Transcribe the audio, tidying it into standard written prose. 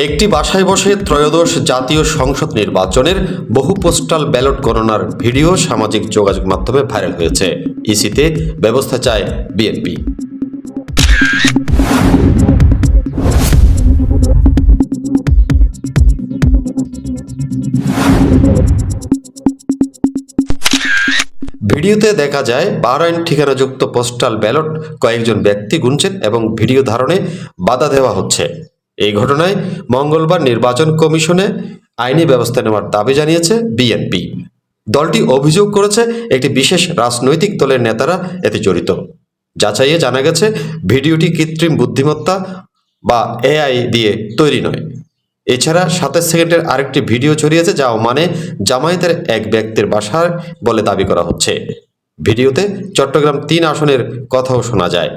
একটি বাসায় বসে ত্রয়োদশ জাতীয় সংসদ নির্বাচনের বহু পোস্টাল ব্যালট গণনার ভিডিও সামাজিক যোগাযোগ মাধ্যমে ভাইরাল হয়েছে। ইসিতে ব্যবস্থা চায় বিএনপি। ভিডিওতে দেখা যায় বাহরাইন ঠিকানাযুক্ত পোস্টাল ব্যালট কয়েকজন ব্যক্তি গুনছেন এবং ভিডিও ধারণে বাধা দেওয়া হচ্ছে। এই ঘটনায় মঙ্গলবার নির্বাচন কমিশনে আইনি ব্যবস্থা নেওয়ার দাবি জানিয়েছে বিএনপি। দলটি অভিযোগ করেছে একটি বিশেষ রাজনৈতিক দলের নেতারা এতে জড়িত। যাচাইয়ে জানা গেছে ভিডিওটি কৃত্রিম বুদ্ধিমত্তা বা এআই দিয়ে তৈরি নয়। এছাড়া 27 সেকেন্ডের আরেকটি ভিডিও ছড়িয়েছে, যা ওমানে জামায়াতের এক ব্যক্তির বাসার বলে দাবি করা হচ্ছে। ভিডিওতে চট্টগ্রাম 3 আসনের কথাও শোনা যায়।